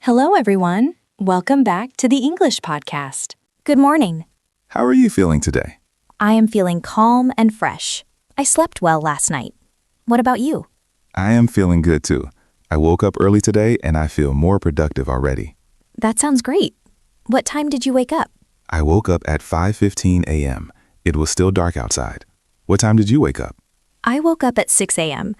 Hello, everyone. Welcome back to the English podcast. Good morning. How are you feeling today? I am feeling calm and fresh. I slept well last night. What about you? I am feeling good too. I woke up early today and I feel more productive already. That sounds great. What time did you wake up? I woke up at 5:15 a.m. It was still dark outside. What time did you wake up? I woke up at 6 a.m.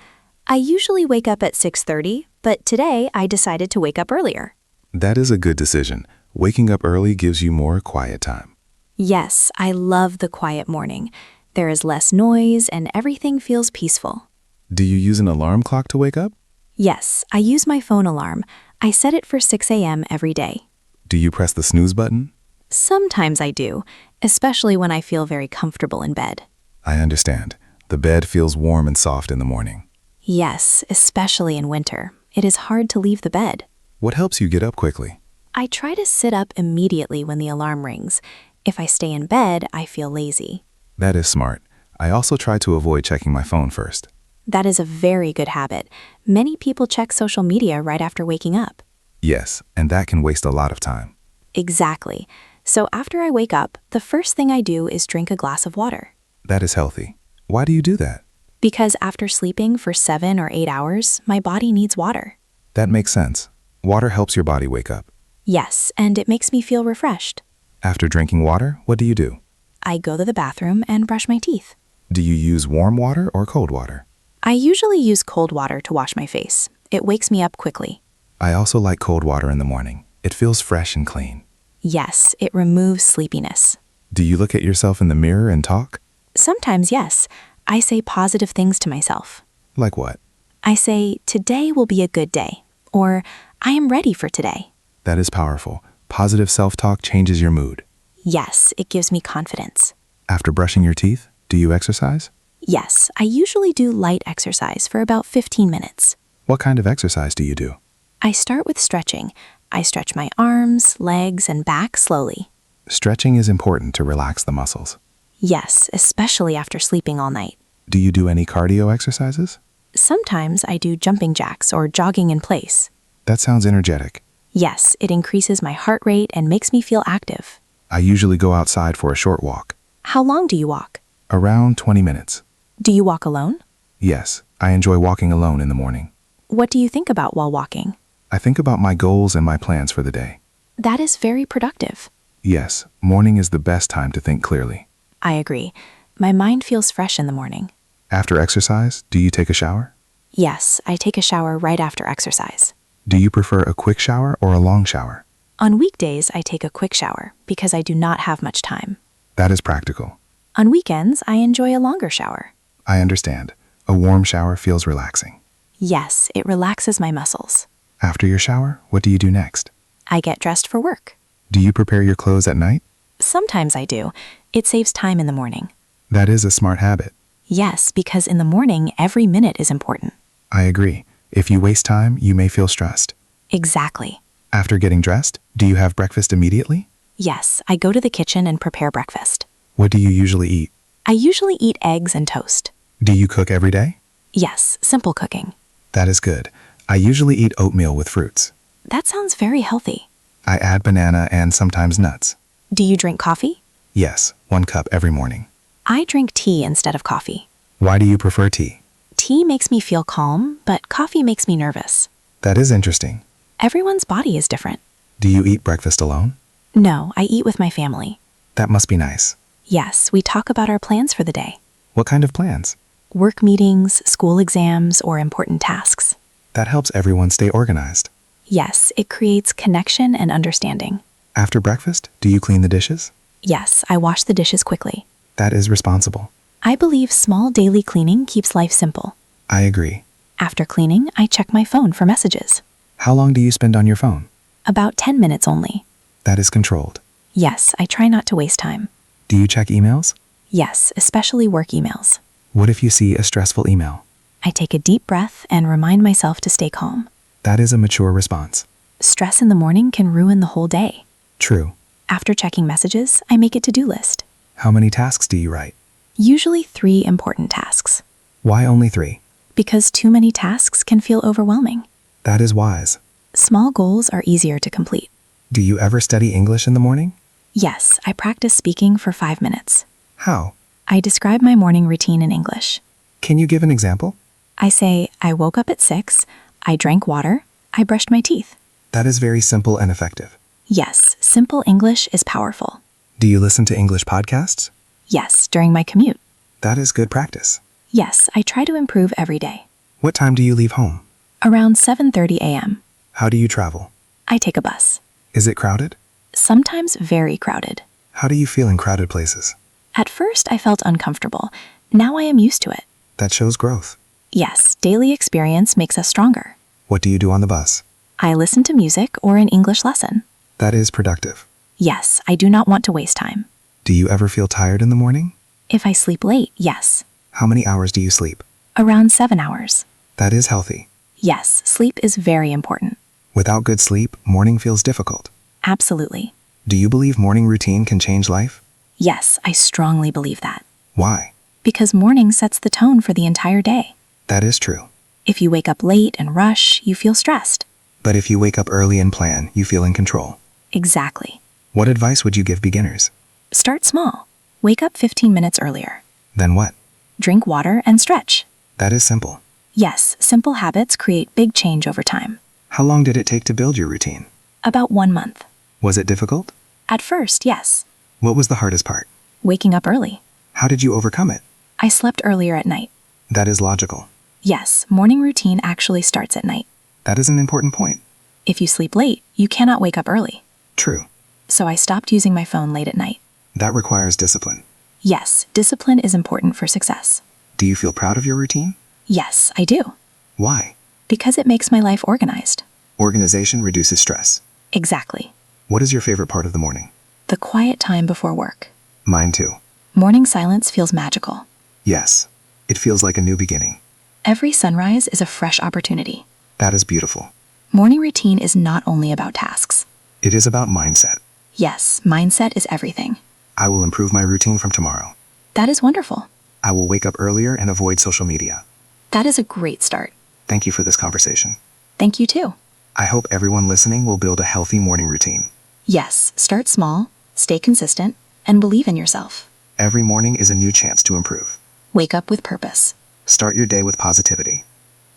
I usually wake up at 6:30, but today I decided to wake up earlier. That is a good decision. Waking up early gives you more quiet time. Yes, I love the quiet morning. There is less noise and everything feels peaceful. Do you use an alarm clock to wake up? Yes, I use my phone alarm. I set it for 6 a.m. every day. Do you press the snooze button? Sometimes I do, especially when I feel very comfortable in bed. I understand. The bed feels warm and soft in the morning. Yes, especially in winter. It is hard to leave the bed. What helps you get up quickly? I try to sit up immediately when the alarm rings. If I stay in bed, I feel lazy. That is smart. I also try to avoid checking my phone first. That is a very good habit. Many people check social media right after waking up. Yes, and that can waste a lot of time. Exactly. So after I wake up, the first thing I do is drink a glass of water. That is healthy. Why do you do that? Because after sleeping for 7 or 8 hours, my body needs water. That makes sense. Water helps your body wake up. Yes, and it makes me feel refreshed. After drinking water, what do you do? I go to the bathroom and brush my teeth. Do you use warm water or cold water? I usually use cold water to wash my face. It wakes me up quickly. I also like cold water in the morning. It feels fresh and clean. Yes, it removes sleepiness. Do you look at yourself in the mirror and talk? Sometimes, yes. I say positive things to myself. Like what? I say, today will be a good day, or I am ready for today. That is powerful. Positive self-talk changes your mood. Yes, it gives me confidence. After brushing your teeth, do you exercise? Yes, I usually do light exercise for about 15 minutes. What kind of exercise do you do? I start with stretching. I stretch my arms, legs, and back slowly. Stretching is important to relax the muscles. Yes, especially after sleeping all night. Do you do any cardio exercises? Sometimes I do jumping jacks or jogging in place. That sounds energetic. Yes, it increases my heart rate and makes me feel active. I usually go outside for a short walk. How long do you walk? Around 20 minutes. Do you walk alone? Yes, I enjoy walking alone in the morning. What do you think about while walking? I think about my goals and my plans for the day. That is very productive. Yes, morning is the best time to think clearly. I agree. My mind feels fresh in the morning. After exercise, do you take a shower? Yes, I take a shower right after exercise. Do you prefer a quick shower or a long shower? On weekdays, I take a quick shower because I do not have much time. That is practical. On weekends, I enjoy a longer shower. I understand. A warm shower feels relaxing. Yes, it relaxes my muscles. After your shower, what do you do next? I get dressed for work. Do you prepare your clothes at night? Sometimes I do. It saves time in the morning. That is a smart habit. Yes, because in the morning, every minute is important. I agree. If you waste time, you may feel stressed. Exactly. After getting dressed, do you have breakfast immediately? Yes, I go to the kitchen and prepare breakfast. What do you usually eat? I usually eat eggs and toast. Do you cook every day? Yes, simple cooking. That is good. I usually eat oatmeal with fruits. That sounds very healthy. I add banana and sometimes nuts. Do you drink coffee? Yes, 1 cup every morning. I drink tea instead of coffee. Why do you prefer tea? Tea makes me feel calm, but coffee makes me nervous. That is interesting. Everyone's body is different. Do you eat breakfast alone? No, I eat with my family. That must be nice. Yes, we talk about our plans for the day. What kind of plans? Work meetings, school exams, or important tasks. That helps everyone stay organized. Yes, it creates connection and understanding. After breakfast, do you clean the dishes? Yes, I wash the dishes quickly. That is responsible. I believe small daily cleaning keeps life simple. I agree. After cleaning, I check my phone for messages. How long do you spend on your phone? About 10 minutes only. That is controlled. Yes, I try not to waste time. Do you check emails? Yes, especially work emails. What if you see a stressful email? I take a deep breath and remind myself to stay calm. That is a mature response. Stress in the morning can ruin the whole day. True. After checking messages, I make a to-do list. How many tasks do you write? Usually 3 important tasks. Why only 3? Because too many tasks can feel overwhelming. That is wise. Small goals are easier to complete. Do you ever study English in the morning? Yes, I practice speaking for 5 minutes. How? I describe my morning routine in English. Can you give an example? I say, I woke up at 6, I drank water, I brushed my teeth. That is very simple and effective. Yes, simple English is powerful. Do you listen to English podcasts? Yes, during my commute. That is good practice. Yes, I try to improve every day. What time do you leave home? Around 7:30 a.m. How do you travel? I take a bus. Is it crowded? Sometimes very crowded. How do you feel in crowded places? At first, I felt uncomfortable. Now I am used to it. That shows growth. Yes, daily experience makes us stronger. What do you do on the bus? I listen to music or an English lesson. That is productive. Yes, I do not want to waste time. Do you ever feel tired in the morning? If I sleep late, yes. How many hours do you sleep? Around 7 hours. That is healthy. Yes, sleep is very important. Without good sleep, morning feels difficult. Absolutely. Do you believe morning routine can change life? Yes, I strongly believe that. Why? Because morning sets the tone for the entire day. That is true. If you wake up late and rush, you feel stressed. But if you wake up early and plan, you feel in control. Exactly. What advice would you give beginners? Start small. Wake up 15 minutes earlier. Then what? Drink water and stretch. That is simple. Yes, simple habits create big change over time. How long did it take to build your routine? About 1 month. Was it difficult? At first, yes. What was the hardest part? Waking up early. How did you overcome it? I slept earlier at night. That is logical. Yes, morning routine actually starts at night. That is an important point. If you sleep late, you cannot wake up early. True. So I stopped using my phone late at night. That requires discipline. Yes, discipline is important for success. Do you feel proud of your routine? Yes, I do. Why? Because it makes my life organized. Organization reduces stress. Exactly. What is your favorite part of the morning? The quiet time before work. Mine too. Morning silence feels magical. Yes. It feels like a new beginning. Every sunrise is a fresh opportunity. That is beautiful. Morning routine is not only about tasks. It is about mindset. Yes, mindset is everything. I will improve my routine from tomorrow. That is wonderful. I will wake up earlier and avoid social media. That is a great start. Thank you for this conversation. Thank you too. I hope everyone listening will build a healthy morning routine. Yes, start small, stay consistent, and believe in yourself. Every morning is a new chance to improve. Wake up with purpose. Start your day with positivity.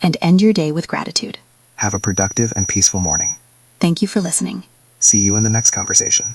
And end your day with gratitude. Have a productive and peaceful morning. Thank you for listening. See you in the next conversation.